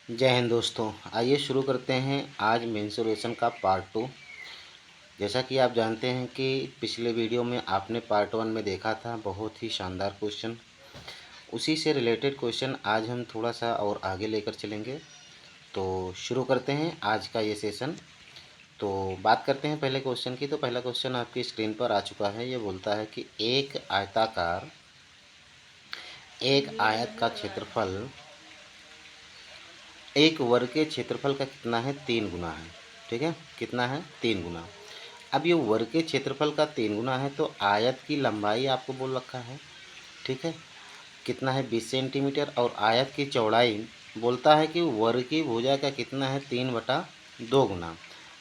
जय हिंद दोस्तों। आइए शुरू करते हैं आज मेंसुरेशन का पार्ट 2। जैसा कि आप जानते हैं कि पिछले वीडियो में आपने पार्ट 1 में देखा था, बहुत ही शानदार क्वेश्चन। उसी से रिलेटेड क्वेश्चन आज हम थोड़ा सा और आगे लेकर चलेंगे। तो शुरू करते हैं आज का ये सेशन। तो बात करते हैं पहले क्वेश्चन की। तो पहला क्वेश्चन आपकी स्क्रीन पर आ चुका है। ये बोलता है कि एक आयत का क्षेत्रफल एक वर्ग के क्षेत्रफल का कितना है? 3 गुना है। ठीक है, कितना है? 3 गुना। अब ये वर्ग के क्षेत्रफल का 3 गुना है तो आयत की लंबाई आपको बोल रखा है। ठीक है, कितना है? 20 सेंटीमीटर। और आयत की चौड़ाई बोलता है कि वर्ग की भुजा का कितना है? 3/2 गुना।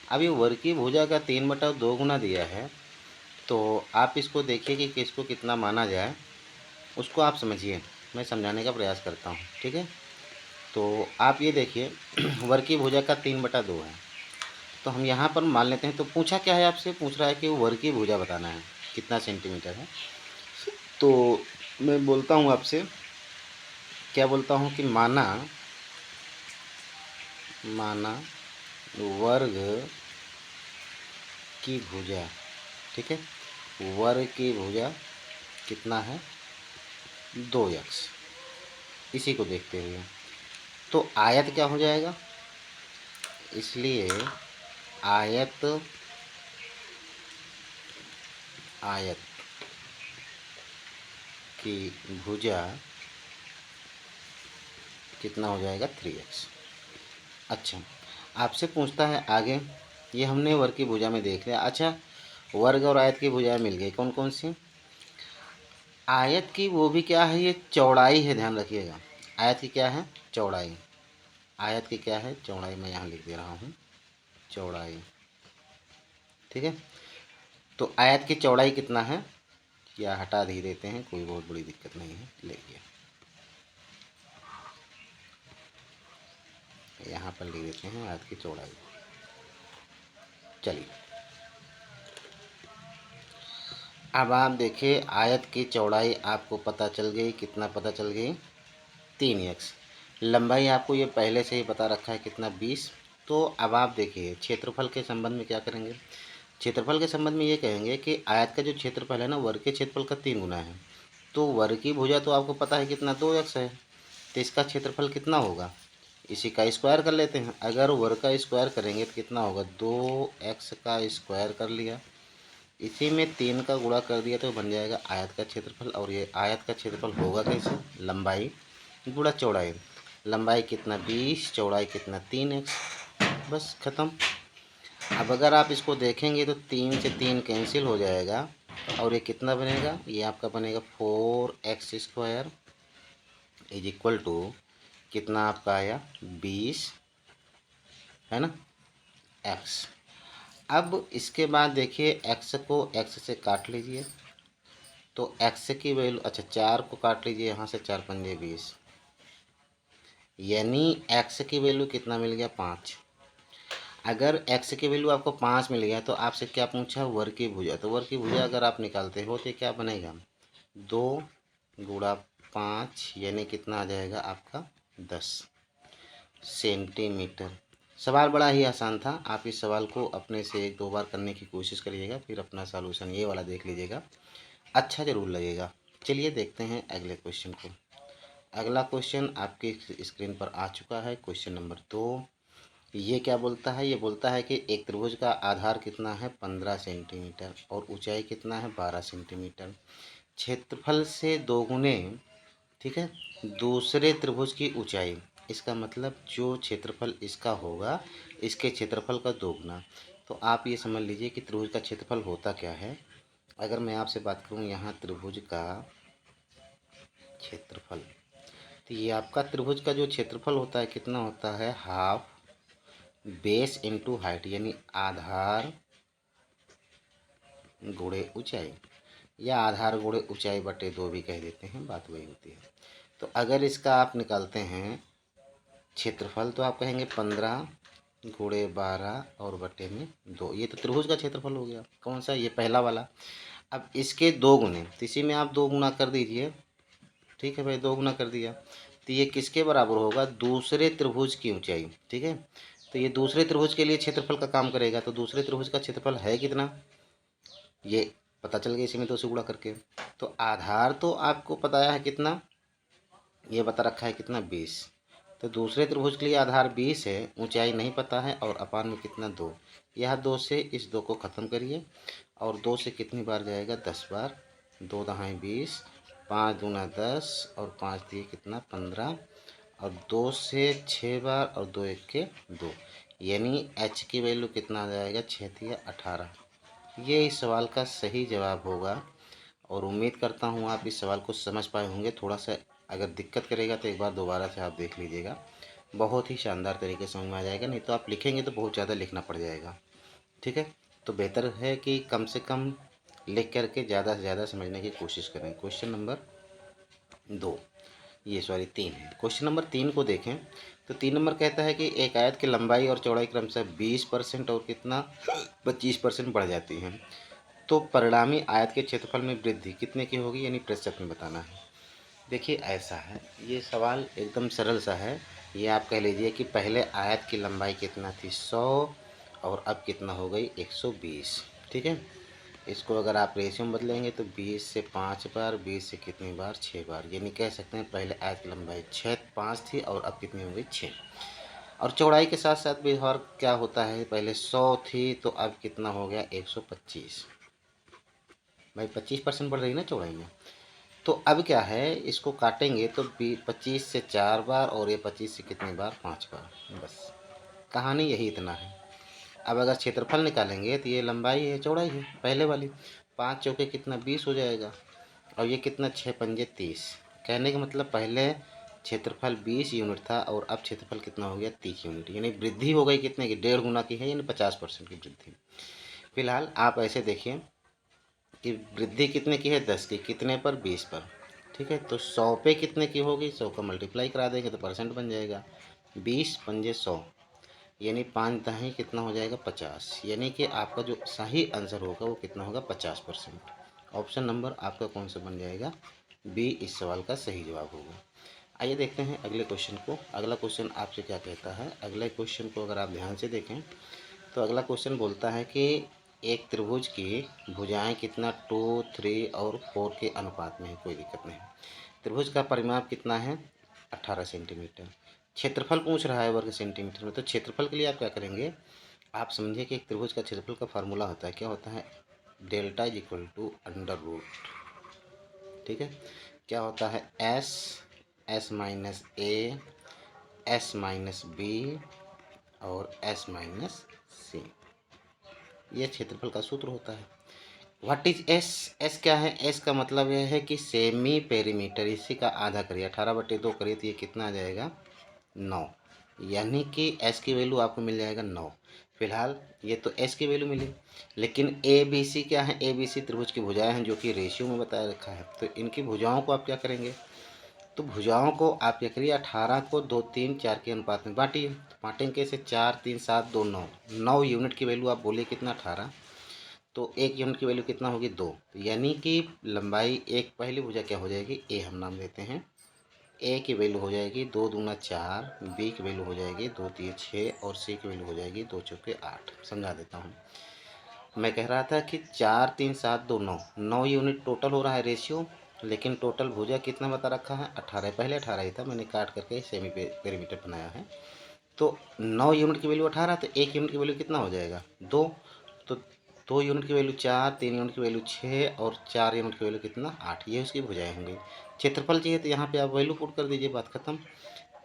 अब ये वर्ग की भुजा का 3/2 गुना दिया है तो आप इसको देखिए कि किसको कितना माना जाए, उसको आप समझिए। मैं समझाने का प्रयास करता हूँ। ठीक है, तो आप ये देखिए वर्ग की भुजा का 3/2 है तो हम यहाँ पर मान लेते हैं। तो पूछा क्या है? आपसे पूछ रहा है कि वर्ग की भुजा बताना है, कितना सेंटीमीटर है। तो मैं बोलता हूँ आपसे, क्या बोलता हूँ कि माना वर्ग की भुजा। ठीक है, वर्ग की भुजा कितना है? 2x। इसी को देखते हुए तो आयत क्या हो जाएगा? इसलिए आयत की भुजा कितना हो जाएगा? 3x। अच्छा, आपसे पूछता है आगे। ये हमने वर्ग की भुजा में देख लिया। अच्छा, वर्ग और आयत की भुजाएं मिल गई। कौन कौन सी? आयत की वो भी क्या है? ये चौड़ाई है, ध्यान रखिएगा। आयत की क्या है? चौड़ाई। आयत की क्या है? चौड़ाई। मैं यहाँ लिख दे रहा हूँ, चौड़ाई। ठीक है, तो आयत की चौड़ाई कितना है? या हटा ही देते हैं, कोई बहुत बड़ी दिक्कत नहीं है। लिखिए, यहाँ पर लिख देते हैं आयत की चौड़ाई। चलिए, अब आप देखिए आयत की चौड़ाई आपको पता चल गई। कितना पता चल गई? 3x। लंबाई आपको ये पहले से ही बता रखा है, कितना? 20। तो अब आप देखिए क्षेत्रफल के संबंध में क्या करेंगे। क्षेत्रफल के संबंध में ये कहेंगे कि आयत का जो क्षेत्रफल है ना, वर्ग के क्षेत्रफल का 3 गुना है। तो वर्ग की भुजा तो आपको पता है कितना? 2x है। तो इसका क्षेत्रफल कितना होगा? इसी का स्क्वायर कर लेते हैं। अगर वर्ग का स्क्वायर करेंगे तो कितना होगा? 2x का स्क्वायर कर लिया, इसी में 3 का गुणा कर दिया तो बन जाएगा आयत का क्षेत्रफल। और ये आयत का क्षेत्रफल होगा कैसे? लंबाई गुणा चौड़ाई। लंबाई कितना? 20, चौड़ाई कितना? 3x। बस ख़त्म। अब अगर आप इसको देखेंगे तो 3 से 3 कैंसिल हो जाएगा और ये कितना बनेगा? ये आपका बनेगा 4x² इज इक्वल टू कितना आपका आया? 20, है ना, x। अब इसके बाद देखिए x को x से काट लीजिए तो x की वैल्यू, अच्छा 4 को काट लीजिए यहाँ से, 4 पंजे 20, यानी x की वैल्यू कितना मिल गया? 5। अगर x की वैल्यू आपको 5 मिल गया तो आपसे क्या पूछा? वर्ग की भुजा। तो वर्ग की भुजा अगर आप निकालते हो तो क्या बनेगा? 2 गुणा 5 यानी कितना आ जाएगा आपका? 10 सेंटीमीटर। सवाल बड़ा ही आसान था। आप इस सवाल को अपने से 1-2 बार करने की कोशिश करिएगा, फिर अपना सॉल्यूशन ये वाला देख लीजिएगा, अच्छा ज़रूर लगेगा। चलिए देखते हैं अगले क्वेश्चन को। अगला क्वेश्चन आपकी स्क्रीन पर आ चुका है, क्वेश्चन नंबर 2। ये क्या बोलता है? ये बोलता है कि एक त्रिभुज का आधार कितना है? 15 सेंटीमीटर और ऊंचाई कितना है? 12 सेंटीमीटर। क्षेत्रफल से 2 गुने, ठीक है, दूसरे त्रिभुज की ऊंचाई। इसका मतलब जो क्षेत्रफल इसका होगा इसके क्षेत्रफल का 2 गुना। तो आप ये समझ लीजिए कि त्रिभुज का क्षेत्रफल होता क्या है। अगर मैं आपसे बात करूं यहाँ त्रिभुज का क्षेत्रफल, तो ये आपका त्रिभुज का जो क्षेत्रफल होता है कितना होता है? हाफ बेस इंटू हाइट, यानी आधार गुणे ऊंचाई, या आधार गुणे ऊंचाई बटे 2 भी कह देते हैं, बात वही होती है। तो अगर इसका आप निकालते हैं क्षेत्रफल तो आप कहेंगे 15 गुणे 12 और बटे में 2। ये तो त्रिभुज का क्षेत्रफल हो गया। कौन सा? ये पहला वाला। अब इसके 2 गुने, तो इसी में आप 2 गुना कर दीजिए। ठीक है भाई, 2 गुना कर दिया तो ये किसके बराबर होगा, दूसरे त्रिभुज की ऊंचाई। ठीक है, तो ये दूसरे त्रिभुज के लिए क्षेत्रफल का काम करेगा। तो दूसरे त्रिभुज का क्षेत्रफल है कितना, ये पता चल गया इसी में 2 से गुणा करके। तो आधार तो आपको पता है कितना, ये बता रखा है कितना 20। तो दूसरे त्रिभुज के लिए आधार 20 है, ऊंचाई नहीं पता है, और अपान में कितना 2। यह 2 से इस 2 को ख़त्म करिए, और 2 से कितनी बार जाएगा, 10 बार। 2 दहाई 20, 5 दूना 10, और 5 दिए कितना 15, और 2 से 6 बार, और 2 एक के 2, यानी h की वैल्यू कितना आ जाएगा, 6 दिया 18। ये इस सवाल का सही जवाब होगा। और उम्मीद करता हूँ आप इस सवाल को समझ पाए होंगे। थोड़ा सा अगर दिक्कत करेगा तो एक बार दोबारा से आप देख लीजिएगा, बहुत ही शानदार तरीके से समझ में आ जाएगा। नहीं तो आप लिखेंगे तो बहुत ज़्यादा लिखना पड़ जाएगा। ठीक है, तो बेहतर है कि कम से कम लिख करके ज़्यादा से ज़्यादा समझने की कोशिश करें। क्वेश्चन नंबर 2, ये सॉरी 3 है। क्वेश्चन नंबर 3 को देखें तो 3 नंबर कहता है कि एक आयत की लंबाई और चौड़ाई क्रमशः 20% और कितना 25% बढ़ जाती है, तो परिणामी आयत के क्षेत्रफल में वृद्धि कितने की होगी, यानी प्रतिशत में बताना है। देखिए ऐसा है, ये सवाल एकदम सरल सा है। ये आप कह लीजिए कि पहले आयत की लंबाई कितना थी 100, और अब कितना हो गई 120। ठीक है, इसको अगर आप रेशियो में बदलेंगे तो 20 से 5 बार, 20 से कितनी बार 6 बार, यानी कह सकते हैं पहले आयत की लंबाई 5 थी और अब कितनी हो गई 6। और चौड़ाई के साथ साथ भी और क्या होता है, पहले 100 थी तो अब कितना हो गया 125। भाई 25% बढ़ रही ना चौड़ाई में। तो अब क्या है, इसको काटेंगे तो 25 से 4 बार, और ये 25 से कितनी बार 5 बार। बस कहानी यही इतना है। अब अगर क्षेत्रफल निकालेंगे तो ये लंबाई है चौड़ाई है पहले वाली, 5 चौके कितना 20 हो जाएगा, और ये कितना 6 पंजे 30। कहने का मतलब पहले क्षेत्रफल 20 यूनिट था और अब क्षेत्रफल कितना हो गया 30 यूनिट, यानी वृद्धि हो गई कितने की, 1.5 गुना की है, यानी 50% की वृद्धि। फिलहाल आप ऐसे देखिए कि वृद्धि कितने की है 10 की, कितने पर 20 पर। ठीक है, तो 100 पे कितने की होगी, 100 का मल्टीप्लाई करा देंगे तो परसेंट बन जाएगा। 20 पंजे 100, यानी 5 दहाई कितना हो जाएगा 50, यानी कि आपका जो सही आंसर होगा वो कितना होगा 50%। ऑप्शन नंबर आपका कौन सा बन जाएगा, बी इस सवाल का सही जवाब होगा। आइए देखते हैं अगले क्वेश्चन को। अगला क्वेश्चन आपसे क्या कहता है, अगले क्वेश्चन को अगर आप ध्यान से देखें तो अगला क्वेश्चन बोलता है कि एक त्रिभुज की भुजाएं कितना 2, 3 और 4 के अनुपात में है, कोई दिक्कत नहीं। त्रिभुज का परिमाप कितना है 18 सेंटीमीटर। क्षेत्रफल पूछ रहा है वर्ग सेंटीमीटर में, तो क्षेत्रफल के लिए आप क्या करेंगे, आप समझिए कि एक त्रिभुज का क्षेत्रफल का फार्मूला होता है, क्या होता है, delta is equal to under root. ठीक है, क्या होता है S, S minus A, S minus B, और एस माइनस सी, यह क्षेत्रफल का सूत्र होता है। व्हाट इज एस, एस क्या है, एस का मतलब यह है कि सेमी पेरीमीटर, इसी का आधा करिए 18/2 करिए तो ये कितना आ जाएगा 9, यानी कि एस की वैल्यू आपको मिल जाएगा 9। फिलहाल ये तो एस की वैल्यू मिली, लेकिन ए बी सी क्या है, ए बी सी त्रिभुज की भुजाएं हैं जो कि रेशियो में बताया रखा है। तो इनकी भुजाओं को आप क्या करेंगे, तो भुजाओं को आप क्या करिए 18 को 2, 3, 4 के अनुपात में बांटिए। तो बांटेंगे कैसे, 4, 3, 7, 2, 9, 9 यूनिट की वैल्यू आप बोलिए कितना 18, तो 1 यूनिट की वैल्यू कितना होगी 2, यानी कि लंबाई एक पहली भुजा क्या हो जाएगी, ए हम नाम देते हैं, ए की वैल्यू हो जाएगी 2 दूना 4, बी की वैल्यू हो जाएगी 2 3 6, और सी की वैल्यू हो जाएगी 2 चौके 8। समझा देता हूँ, मैं कह रहा था कि 4, 3, 7, 2, 9, 9 यूनिट टोटल हो रहा है रेशियो, लेकिन टोटल भुजा कितना बता रखा है 18, पहले 18 ही था, मैंने काट करके सेमी पेरीमीटर बनाया है। तो 9 यूनिट की वैल्यू 18, तो 1 यूनिट की वैल्यू कितना हो जाएगा 2, तो 2 यूनिट की वैल्यू 4, 3 यूनिट की वैल्यू 6, और 4 यूनिट की वैल्यू कितना 8, ये उसकी भुजाएं होंगी। क्षेत्रफल चाहिए तो यहाँ पे आप वैल्यू पुट कर दीजिए, बात खत्म।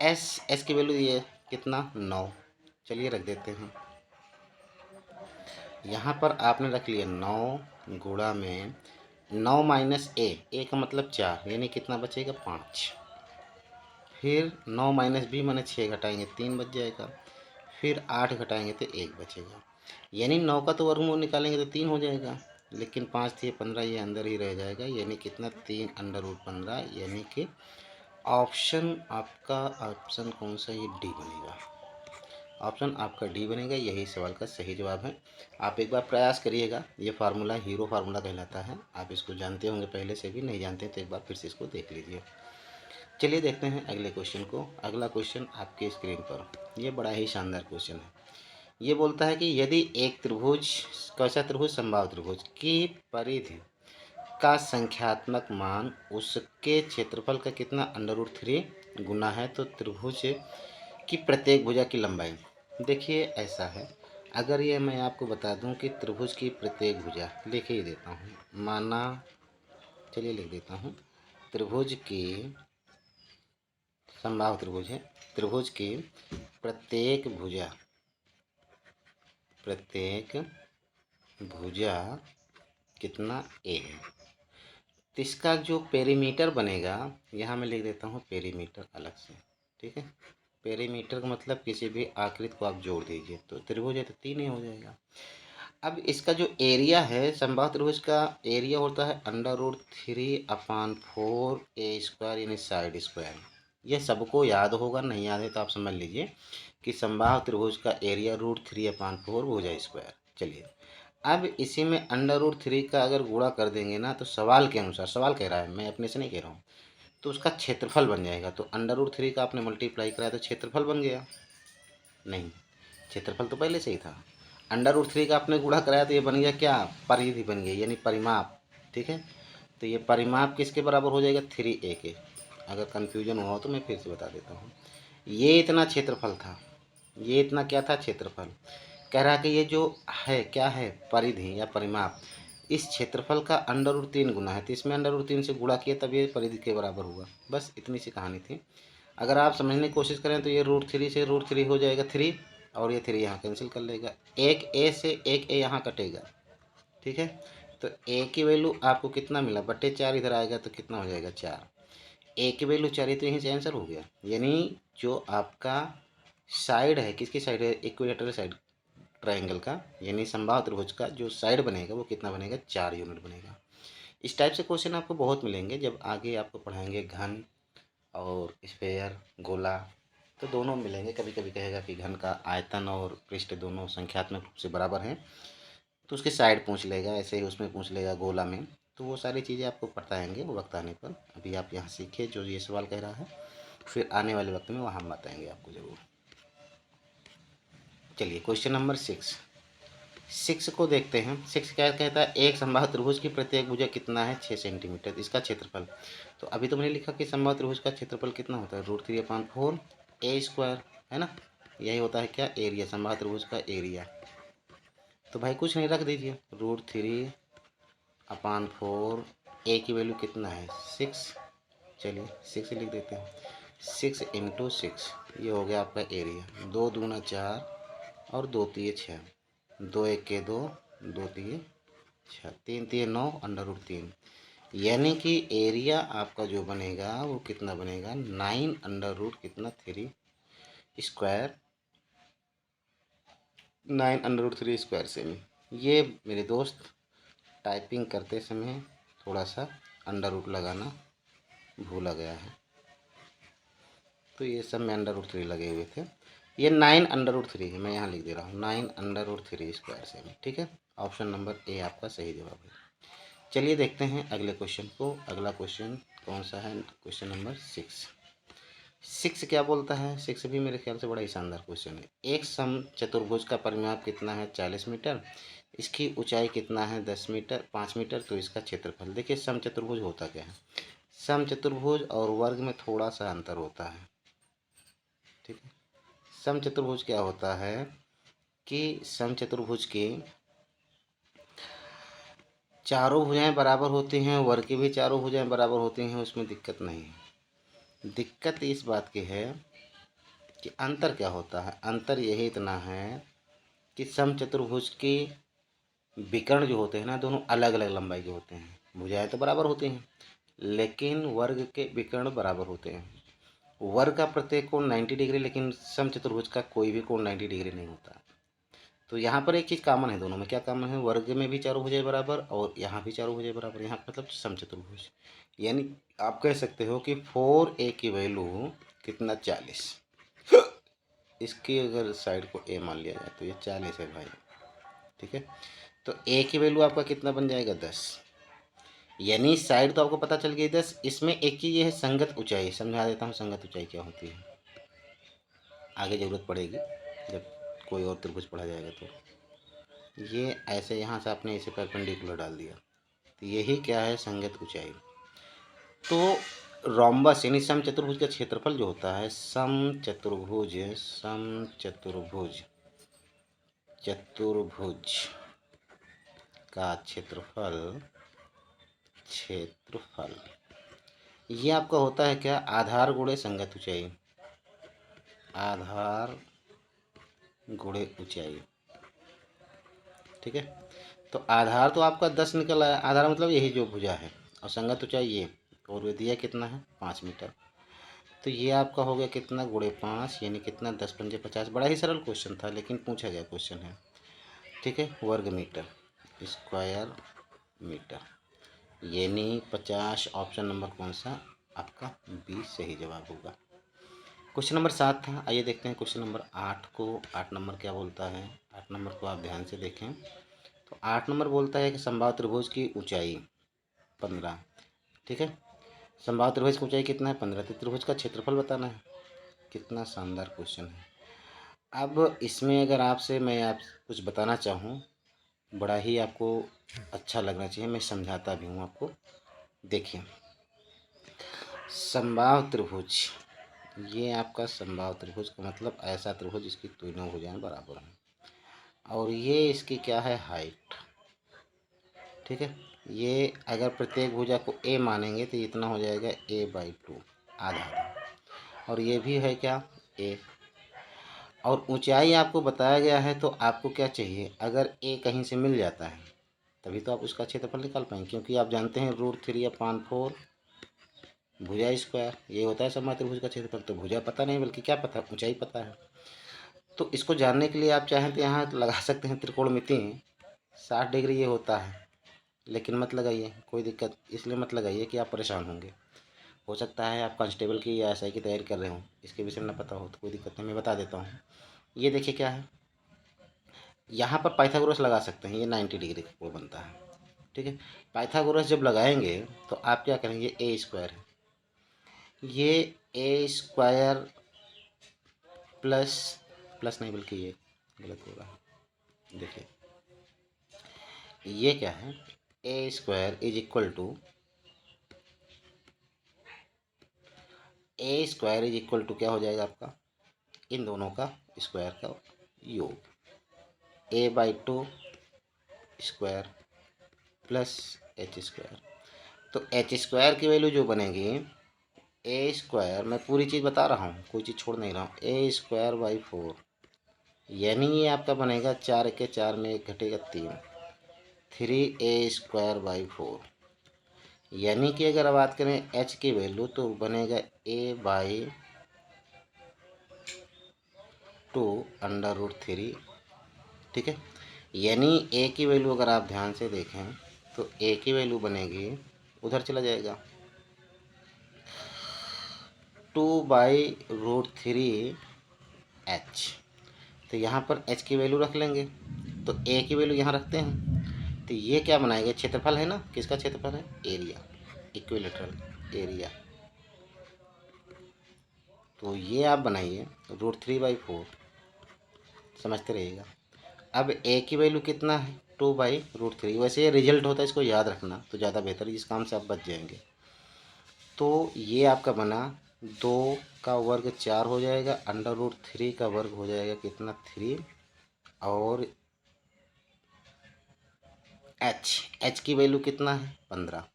एस की वैल्यू ये कितना 9, चलिए रख देते हैं यहाँ पर, आपने रख लिया 9 गुणा में 9 माइनस ए का मतलब 4, यानी कितना बचेगा 5, फिर 9 माइनस बी माने 6 घटाएंगे 3 बच जाएगा, फिर 8 घटाएंगे तो 1 बचेगा, यानी 9 का तो वर्गमूल निकालेंगे तो 3 हो जाएगा, लेकिन 5 थी 15, ये अंदर ही रह जाएगा, यानी कितना 3 अंडर रूट 15, यानी कि ऑप्शन आपका, ऑप्शन कौन सा, ये डी बनेगा। ऑप्शन आपका डी बनेगा, यही सवाल का सही जवाब है। आप एक बार प्रयास करिएगा, ये फार्मूला हीरो फार्मूला कहलाता है, आप इसको जानते होंगे पहले से भी, नहीं जानते तो एक बार फिर से इसको देख लीजिए। चलिए देखते हैं अगले क्वेश्चन को। अगला क्वेश्चन आपके स्क्रीन पर, ये बड़ा ही शानदार क्वेश्चन है। ये बोलता है कि यदि एक त्रिभुज, कैसा त्रिभुज, समबाहु त्रिभुज की परिधि का संख्यात्मक मान उसके क्षेत्रफल का कितना √3 गुना है तो त्रिभुज की प्रत्येक भुजा की लंबाई। देखिए ऐसा है, अगर ये मैं आपको बता दूं कि त्रिभुज की प्रत्येक भुजा, लिख ही देता हूँ, माना, चलिए लिख देता हूँ, त्रिभुज की, समबाहु त्रिभुज है, त्रिभुज की प्रत्येक भुजा, प्रत्येक भुजा कितना ए है, तो इसका जो पेरीमीटर बनेगा, यहाँ मैं लिख देता हूँ पेरीमीटर अलग से, ठीक है। पेरीमीटर का मतलब किसी भी आकृति को आप जोड़ दीजिए, तो त्रिभुज है तो 3 ही हो जाएगा। अब इसका जो एरिया है, समबाहु त्रिभुज का एरिया होता है √3/4 यानी साइड स्क्वायर। यह सबको याद होगा, नहीं याद है तो आप समझ लीजिए कि समबाहु त्रिभुज का एरिया √3/4 भुजा स्क्वायर। चलिए अब इसी में √3 का अगर गुणा कर देंगे ना, तो सवाल के अनुसार, सवाल कह रहा है, मैं अपने से नहीं कह रहा हूँ, तो उसका क्षेत्रफल बन जाएगा। तो √3 का आपने मल्टीप्लाई कराया तो क्षेत्रफल बन गया, नहीं, क्षेत्रफल तो पहले से ही था। √3 का आपने गुणा कराया तो ये बन गया क्या, परिधि बन गई, यानी परिमाप, ठीक है। तो ये परिमाप किसके बराबर हो जाएगा, 3a के। अगर कन्फ्यूजन हुआ हो तो मैं फिर से बता देता हूँ। ये इतना क्षेत्रफल था, ये इतना क्या था, क्षेत्रफल। कह रहा है कि ये जो है क्या है, परिधि या परिमाप, इस क्षेत्रफल का √3 गुना है, तो इसमें √3 से गुणा किया तब ये परिधि के बराबर हुआ। बस इतनी सी कहानी थी। अगर आप समझने की कोशिश करें तो ये √3 से √3 हो जाएगा 3, और ये 3 यहाँ कैंसिल कर लेगा, एक ए से एक ए यहाँ कटेगा, ठीक है। तो ए की वैल्यू आपको कितना मिला, /4 इधर आएगा तो कितना हो जाएगा, 4। ए की वैल्यू 4 तो यहीं से आंसर हो गया। यानी जो आपका साइड है, किसकी साइड है, इक्विलेटरल साइड ट्रायंगल का, यानी समबाहु त्रिभुज का जो साइड बनेगा वो कितना बनेगा, 4 यूनिट बनेगा। इस टाइप से क्वेश्चन आपको बहुत मिलेंगे जब आगे आपको पढ़ाएंगे घन और स्फेयर, गोला, तो दोनों मिलेंगे। कभी कभी कहेगा कि घन का आयतन और पृष्ठ दोनों संख्यात्मक रूप से बराबर हैं, तो उसके साइड पूछ लेगा, ऐसे ही उसमें पूछ लेगा गोला में। तो वो सारी चीज़ें आपको बताएंगे वो वक्त आने पर। अभी आप यहाँ सीखिए जो ये सवाल कह रहा है, फिर आने वाले वक्त में वहाँ हम बताएंगे आपको ज़रूर। चलिए क्वेश्चन नंबर 6 को देखते हैं। 6 क्या कहता है, एक समबाहु त्रिभुज की प्रत्येक भुजा कितना है, 6 सेंटीमीटर, इसका क्षेत्रफल। तो अभी तो मैंने लिखा कि समबाहु त्रिभुज का क्षेत्रफल कितना होता है, √3/4 ए स्क्वायर, है ना। यही होता है क्या, एरिया, समबाहु त्रिभुज का एरिया। तो भाई कुछ नहीं, रख दीजिए √3/4, ए की वैल्यू कितना है, 6। चलिए 6 लिख देते हैं, 6 × 6, ये हो गया आपका एरिया। 2 दूना 4 और 2 तिये 6, 2 1 2, 2 तिये 6, 3 तिये 9, √3। यानी कि एरिया आपका जो बनेगा वो कितना बनेगा, 9 कितना 3 स्क्वायर, 9 √3 स्क्वायर सेमी। ये मेरे दोस्त टाइपिंग करते समय थोड़ा सा अंडर रूट लगाना भूला गया है, तो ये सब में √3 लगे हुए थे। ये 9 √3 है, मैं यहाँ लिख दे रहा हूँ 9 √3 स्क्वायर सेमी, ठीक है। ऑप्शन नंबर ए आपका सही जवाब है। चलिए देखते हैं अगले क्वेश्चन को। अगला क्वेश्चन कौन सा है, क्वेश्चन नंबर 6 क्या बोलता है। 6 भी मेरे ख्याल से बड़ा ही शानदार क्वेश्चन है। एक समचतुर्भुज का परिमाप कितना है, 40 मीटर, इसकी ऊंचाई कितना है, 5 मीटर, तो इसका क्षेत्रफल। देखिए समचतुर्भुज होता क्या है, समचतुर्भुज और वर्ग में थोड़ा सा अंतर होता है, ठीक है। समचतुर्भुज क्या होता है कि समचतुर्भुज की चारों भुजाएं बराबर होती हैं, वर्ग की भी चारों भुजाएं बराबर होती हैं, उसमें दिक्कत नहीं है। दिक्कत इस बात की है कि अंतर क्या होता है, अंतर यही इतना है कि समचतुर्भुज की विकर्ण जो होते हैं ना, दोनों अलग अलग लंबाई के होते हैं। भुजाएं तो बराबर होती हैं लेकिन वर्ग के विकर्ण बराबर होते हैं। वर्ग का प्रत्येक कोण 90 डिग्री, लेकिन समचतुर्भुज का कोई भी कोण 90 डिग्री नहीं होता। तो यहाँ पर एक चीज़ कॉमन है दोनों में, क्या कॉमन है, वर्ग में भी चारों भुजाएं बराबर और यहाँ भी चारों भुजाएं बराबर, यहाँ मतलब समचतुर्भुज। यानी आप कह सकते हो कि 4a की वैल्यू कितना, 40। इसकी अगर साइड को a मान लिया जाए तो ये 40 है भाई, ठीक है। तो a की वैल्यू आपका कितना बन जाएगा, 10। यानी साइड तो आपको पता चल गई 10। इसमें एक चीज़ ये है संगत ऊंचाई, समझा देता हूँ संगत ऊंचाई क्या होती है, आगे ज़रूरत पड़ेगी जब कोई और त्रिभुज पढ़ा जाएगा। तो ये ऐसे यहाँ से आपने इसे परपेंडिकुलर डाल दिया, तो यही क्या है संगत ऊंचाई। तो रोम्बस यानी समचतुर्भुज का क्षेत्रफल जो होता है, समचतुर्भुज चतुर्भुज का क्षेत्रफल ये आपका होता है क्या, आधार गुणे संगत ऊंचाई, आधार गुणे ऊंचाई। ठीक है, तो आधार तो आपका 10 निकल आया, आधार मतलब यही जो भुजा है, और संगत ऊंचाई ये, और ये दिया कितना है 5 मीटर। तो ये आपका हो गया कितना, गुणे 5 यानी कितना, 10 पंजे 50। बड़ा ही सरल क्वेश्चन था लेकिन पूछा गया क्वेश्चन है। ठीक है, वर्ग मीटर, स्क्वायर मीटर, यानी 50। ऑप्शन नंबर कौन सा आपका, बी सही जवाब होगा। क्वेश्चन नंबर 7 था, आइए देखते हैं क्वेश्चन नंबर 8 को। 8 नंबर क्या बोलता है, 8 नंबर को आप ध्यान से देखें। तो 8 नंबर बोलता है कि समबाहु त्रिभुज की ऊंचाई 15। ठीक है, समबाहु त्रिभुज की ऊंचाई कितना है 15, तो त्रिभुज का क्षेत्रफल बताना है। कितना शानदार क्वेश्चन है। अब इसमें अगर आपसे मैं आप कुछ बताना चाहूँ, बड़ा ही आपको अच्छा लगना चाहिए, मैं समझाता भी हूँ आपको। देखिए, समबाहु त्रिभुज, ये आपका समबाहु त्रिभुज का मतलब ऐसा त्रिभुज जिसकी तीनों भुजाएं बराबर हैं, और ये इसकी क्या है, हाइट। ठीक है, ये अगर प्रत्येक भुजा को ए मानेंगे तो इतना हो जाएगा a/2, आधा आधा, और ये भी है क्या, ए। और ऊंचाई आपको बताया गया है, तो आपको क्या चाहिए, अगर ए कहीं से मिल जाता है तभी तो आप उसका क्षेत्रफल निकाल पाएंगे, क्योंकि आप जानते हैं √3/4 भुजा स्क्वायर, ये होता है समबाहु त्रिभुज का क्षेत्रफल। तो भुजा पता नहीं बल्कि क्या पता, ऊंचाई पता है। तो इसको जानने के लिए आप चाहें तो यहाँ लगा सकते हैं त्रिकोणमिति, 60 डिग्री ये होता है, लेकिन मत लगाइए, कोई दिक्कत इसलिए मत लगाइए कि आप परेशान होंगे। हो सकता है आप कांस्टेबल की या एसआई की तैयारी कर रहे हो, इसके विषय में ना पता हो, तो कोई दिक्कत नहीं, मैं बता देता हूँ। ये देखिए क्या है, यहाँ पर पाइथागोरस लगा सकते हैं, ये 90 डिग्री का कोण बनता है। ठीक है, पाइथागोरस जब लगाएंगे तो आप क्या करेंगे, ए स्क्वायर है, ये ए स्क्वायर प्लस, प्लस नहीं बल्कि ये गलत होगा, देखिए ये क्या है, A square is equal to, A square is equal to क्या हो जाएगा आपका, इन दोनों का स्क्वायर का योग, a/2 square plus H square. तो एच स्क्वायर की वैल्यू जो बनेगी, ए स्क्वायर, मैं पूरी चीज़ बता रहा हूँ, कोई चीज़ छोड़ नहीं रहा हूँ, a²/4, यानी ये आपका बनेगा 4 के 4 में 1 घटेगा 3, 3a²/4। यानी कि अगर बात करें h की वैल्यू तो बनेगा a/2√3। ठीक है, यानी a की वैल्यू अगर आप ध्यान से देखें तो a की वैल्यू बनेगी, उधर चला जाएगा 2/√3h। तो यहाँ पर h की वैल्यू रख लेंगे, तो a की वैल्यू यहाँ रखते हैं, तो ये क्या बनाएगा, क्षेत्रफल है ना, किसका क्षेत्रफल है, एरिया, इक्विलेटरल एरिया। तो ये आप बनाइए √3/4, समझते रहिएगा। अब a की वैल्यू कितना है, 2/√3। वैसे ये रिजल्ट होता है, इसको याद रखना तो ज़्यादा बेहतर है, इस काम से आप बच जाएंगे। तो ये आपका बना 2 का वर्ग 4 हो जाएगा, √3 का वर्ग हो जाएगा कितना, 3, और h की वैल्यू कितना है 15।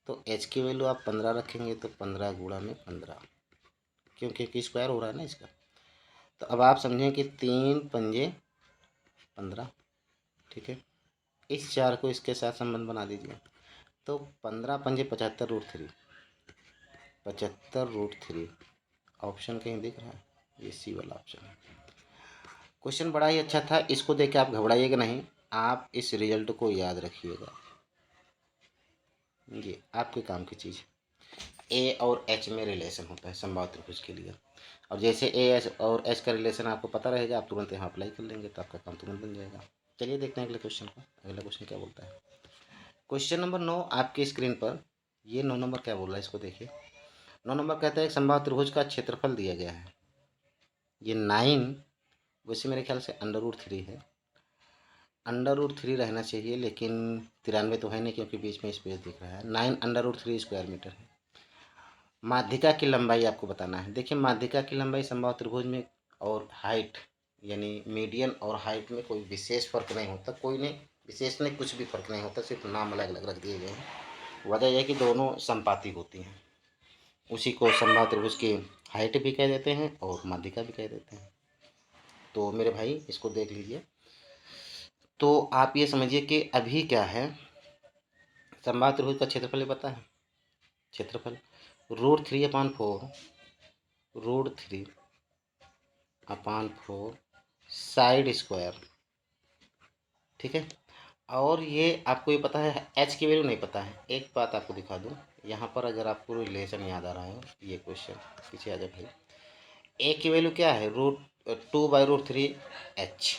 तो h की वैल्यू आप 15 रखेंगे तो 15 गुणा में 15, क्योंकि स्क्वायर हो रहा है ना इसका। तो अब आप समझें कि 3 पंजे 15। ठीक है, इस 4 को इसके साथ संबंध बना दीजिए, तो 15 पंजे 75√3, 75√3। ऑप्शन कहीं दिख रहा है, ये सी वाला ऑप्शन है। क्वेश्चन बड़ा ही अच्छा था, इसको देख के आप घबराइएगा नहीं, आप इस रिजल्ट को याद रखिएगा, ये आपके काम की चीज़। ए और एच में रिलेशन होता है समबाहु त्रिभुज के लिए, और जैसे ए एच और एच का रिलेशन आपको पता रहेगा, आप तुरंत यहाँ अप्लाई कर लेंगे तो आपका काम तुरंत बन जाएगा। चलिए देखते हैं अगले क्वेश्चन को, अगला क्वेश्चन क्या बोलता है। क्वेश्चन नंबर 9 आपकी स्क्रीन पर, ये 9 नंबर क्या बोल रहा है इसको देखिए। 9 नंबर कहता है एक समबाहु त्रिभुज का क्षेत्रफल दिया गया है। ये 9 वैसे मेरे ख्याल से अंडर रूट 3 है, अंडर रूट 3 रहना चाहिए, लेकिन 93 तो है नहीं क्योंकि बीच में स्पेस दिख रहा है। 9 अंडर रूट 3 स्क्वायर मीटर है। माध्यिका की लंबाई आपको बताना है। देखिए माध्यिका की लंबाई समबाहु त्रिभुज में और हाइट यानी मीडियन और हाइट में कोई विशेष फर्क नहीं होता, कोई नहीं विशेष नहीं, कुछ भी फर्क नहीं होता, सिर्फ नाम अलग अलग रख दिए गए हैं। वजह यह है कि दोनों संपाती होती हैं, उसी को समबाहु त्रिभुज की हाइट भी कह देते हैं और माध्यिका भी कह देते हैं। तो मेरे भाई इसको देख लीजिए। तो आप ये समझिए कि अभी क्या है, समबाहु त्रिभुज का क्षेत्रफल ये पता है, क्षेत्रफल √3/4, √3/4 साइड स्क्वायर, ठीक है। और ये आपको ये पता है, एच की वैल्यू नहीं पता है। एक बात आपको दिखा दूँ यहाँ पर, अगर आपको रिलेशन याद आ रहा है, ये क्वेश्चन पीछे आ जाए भाई। ए की वैल्यू क्या है, √2/√3 h।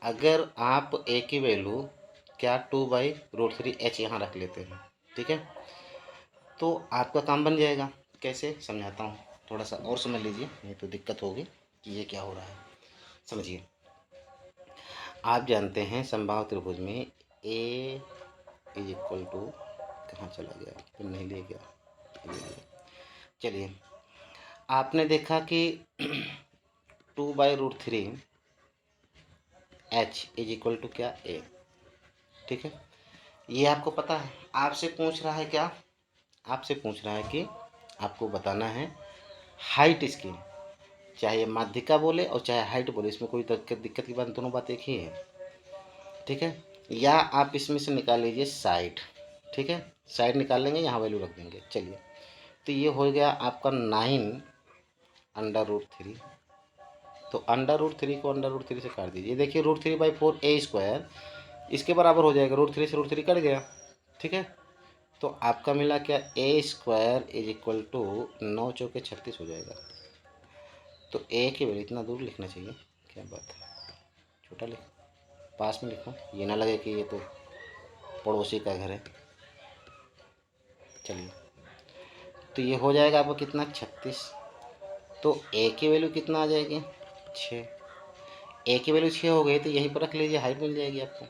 अगर आप ए की वैल्यू क्या 2/√3 h यहाँ रख लेते हैं, ठीक है, तो आपका काम बन जाएगा। कैसे समझाता हूँ, थोड़ा सा और समझ लीजिए, नहीं तो दिक्कत होगी कि ये क्या हो रहा है। समझिए, आप जानते हैं समबाहु त्रिभुज में ए इज इक्वल टू, कहाँ चला गया, तो नहीं ले गया, ले गया। चलिए, आपने देखा कि 2/√3 h इज इक्वल टू क्या, ए, ठीक है। ये आपको पता है। आपसे पूछ रहा है क्या, आपसे पूछ रहा है कि आपको बताना है हाइट इसकी, चाहे माध्यिका बोले और चाहे हाइट बोले, इसमें कोई दिक्कत की बात, दोनों बात एक ही है, ठीक है। या आप इसमें से निकाल लीजिए साइड, ठीक है, साइड निकाल लेंगे, यहाँ वैल्यू रख देंगे। चलिए, तो ये हो गया आपका 9 अंडर रूट 3। तो अंडर रूट 3 को अंडर रूट 3 से काट दीजिए। देखिए √3/4 a², इसके बराबर हो जाएगा, √3 से √3 कट गया, ठीक है। तो आपका मिला क्या, a² इज इक्वल टू 9×4 = 36 हो जाएगा। तो ए की वैल्यू इतना दूर लिखना चाहिए, क्या बात है, छोटा लिख, पास में लिखो, ये ना लगे कि ये तो पड़ोसी का घर है। चलिए, तो ये हो जाएगा आपको कितना, 36। तो ए की वैल्यू कितना आ जाएगी, 6। ए की वैल्यू 6 हो गई, तो यहीं पर रख लीजिए, हाइट मिल जाएगी आपको।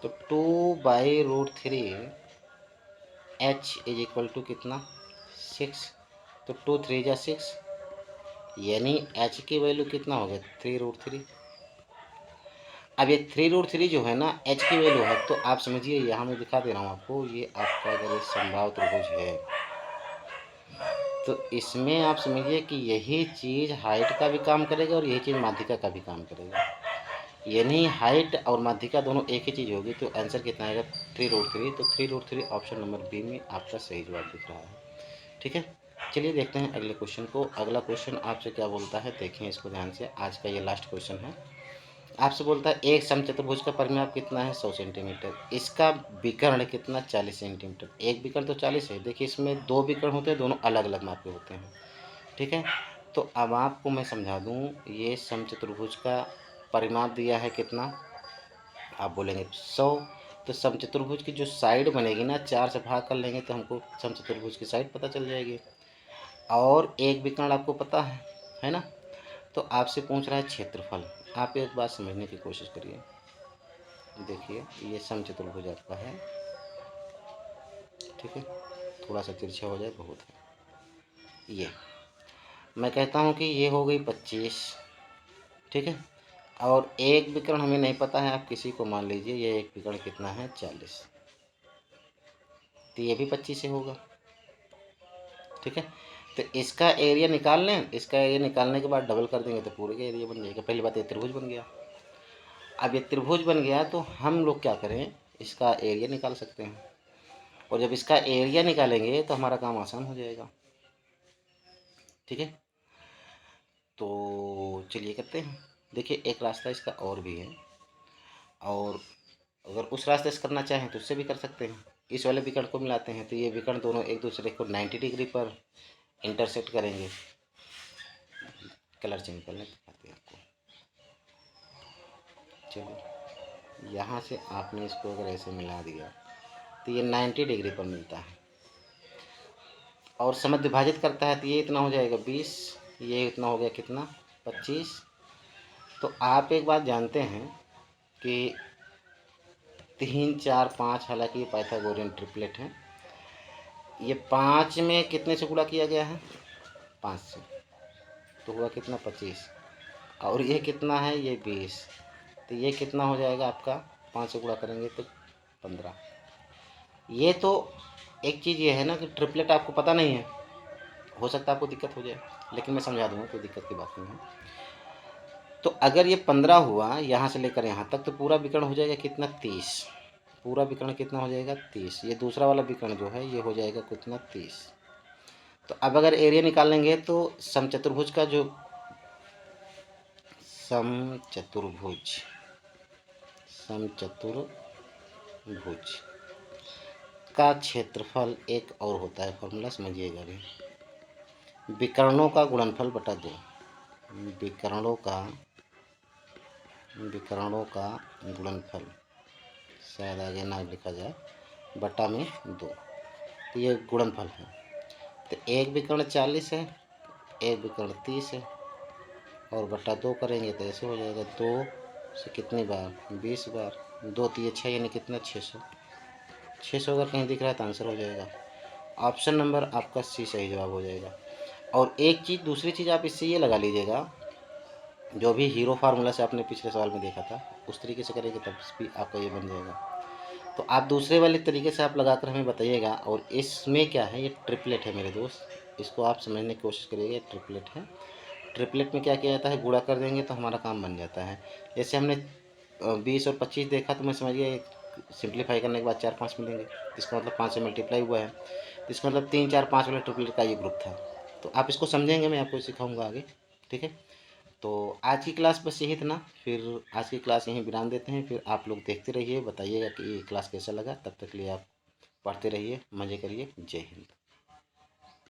तो 2/√3 h इज इक्वल टू कितना, 6। तो 2×3 = 6, यानी h की वैल्यू कितना हो गया, 3√3। अब ये 3√3 जो है ना, h की वैल्यू है, तो आप समझिए, यहाँ मैं दिखा दे रहा हूँ आपको, ये आपका अगर ये समबाहु त्रिभुज है, तो इसमें आप समझिए कि यही चीज़ हाइट का भी काम करेगा और यही चीज़ माध्यिका का भी काम करेगा। यानी हाइट और माध्यिका दोनों एक ही चीज़ होगी। तो आंसर कितना आएगा, 3√3। तो 3√3 ऑप्शन नंबर बी में आपका सही जवाब दिख रहा है, ठीक है। चलिए देखते हैं अगले क्वेश्चन को। अगला क्वेश्चन आपसे क्या बोलता है, देखें इसको ध्यान से। आज का ये लास्ट क्वेश्चन है। आपसे बोलता है एक समचतुर्भुज का परिमाप कितना है, 100 सेंटीमीटर। इसका विकर्ण कितना, 40 सेंटीमीटर। एक विकर्ण तो 40 है। देखिए इसमें दो विकर्ण होते हैं, दोनों अलग अलग माप के होते हैं, ठीक है। तो अब आपको मैं समझा दूं, ये समचतुर्भुज का परिमाप दिया है कितना, आप बोलेंगे 100। तो समचतुर्भुज की जो साइड बनेगी ना, 4 से भाग कर लेंगे तो हमको समचतुर्भुज की साइड पता चल जाएगी। और एक विकर्ण आपको पता है ना। तो आपसे पूछ रहा है क्षेत्रफल। आप एक बात समझने की कोशिश करिए। देखिए ये समचतुर्भुज आपका है, ठीक है, थोड़ा सा तिरछा हो जाए बहुत है। ये मैं कहता हूँ कि ये हो गई 25, ठीक है। और एक विकर्ण हमें नहीं पता है, आप किसी को मान लीजिए, ये एक विकर्ण कितना है, 40। तो ये भी 25 से होगा, ठीक है। तो इसका एरिया निकाल लें, इसका एरिया निकालने के बाद डबल कर देंगे तो पूरे का एरिया बन जाएगा। पहली बात, ये त्रिभुज बन गया। अब ये त्रिभुज बन गया तो हम लोग क्या करें, इसका एरिया निकाल सकते हैं। और जब इसका एरिया निकालेंगे तो हमारा काम आसान हो जाएगा, ठीक है। तो चलिए करते हैं। देखिए एक रास्ता इसका और भी है, और अगर उस रास्ते से करना चाहें तो उससे भी कर सकते हैं। इस वाले विकर्ण को मिलाते हैं तो ये विकर्ण दोनों एक दूसरे को 90 डिग्री पर इंटरसेक्ट करेंगे। कलर चेंज कर लें, दिखाते हैं आपको। चलिए, यहाँ से आपने इसको अगर ऐसे मिला दिया तो ये 90 डिग्री पर मिलता है। और समझ विभाजित करता है तो ये इतना हो जाएगा 20, ये इतना हो गया कितना 25। तो आप एक बात जानते हैं कि 3 4 5, हालांकि ये पाइथागोरियन ट्रिपलेट है, ये 5 में कितने से गुणा किया गया है 5 से, तो हुआ कितना 25। और ये कितना है ये 20, तो ये कितना हो जाएगा आपका 5 से गुणा करेंगे तो 15। ये तो एक चीज़ ये है ना कि ट्रिपलेट आपको पता नहीं है, हो सकता है आपको दिक्कत हो जाए, लेकिन मैं समझा दूंगा, कोई दिक्कत की बात नहीं है। तो अगर ये 15 हुआ यहाँ से लेकर यहाँ तक, तो पूरा विकर्ण हो जाएगा कितना 30। पूरा विकर्ण कितना हो जाएगा 30। ये दूसरा वाला विकर्ण जो है ये हो जाएगा कितना 30। तो अब अगर एरिया निकालेंगे तो समचतुर्भुज का जो समचतुर्भुज का क्षेत्रफल एक और होता है, फॉर्मूला समझिएगा अभी, विकर्णों का गुणनफल बटा 2। विकर्णों का गुणनफल, शायद आगे ना लिखा जाए, बटा में 2, तो ये गुणनफल है। तो एक विकर्ण 40 है, एक विकर्ण 30 है, और बटा 2 करेंगे तो ऐसे हो जाएगा 2 से कितनी बार 20 बार, 2 3 6, यानी कितना 600। 600 अगर कहीं दिख रहा है तो आंसर हो जाएगा। ऑप्शन नंबर आपका सी सही जवाब हो जाएगा। और एक चीज़, दूसरी चीज़ आप इससे ये लगा लीजिएगा, जो भी हीरो फार्मूला से आपने पिछले सवाल में देखा था उस तरीके से करेंगे तब भी आपका ये बन जाएगा। तो आप दूसरे वाले तरीके से आप लगाकर हमें बताइएगा। और इसमें क्या है, ये ट्रिपलेट है मेरे दोस्त, इसको आप समझने की कोशिश करिएगा। ट्रिपलेट है, ट्रिपलेट में क्या किया जाता है, गुणा कर देंगे तो हमारा काम बन जाता है। जैसे हमने 20 और 25 देखा, तो मैं समझिए सिंप्लीफाई करने के बाद 4 5 मिलेंगे, इसका मतलब 5 से मल्टीप्लाई हुआ है, तो इसका मतलब 3 4 5 वाले ट्रिपलेट का ये ग्रुप था। तो आप इसको समझेंगे, मैं आपको सिखाऊंगा आगे, ठीक है। तो आज की क्लास बस यही था ना, फिर आज की क्लास यहीं विराम देते हैं। फिर आप लोग देखते रहिए, बताइएगा कि ये क्लास कैसा लगा। तब तक के लिए आप पढ़ते रहिए, मज़े करिए। जय हिंद।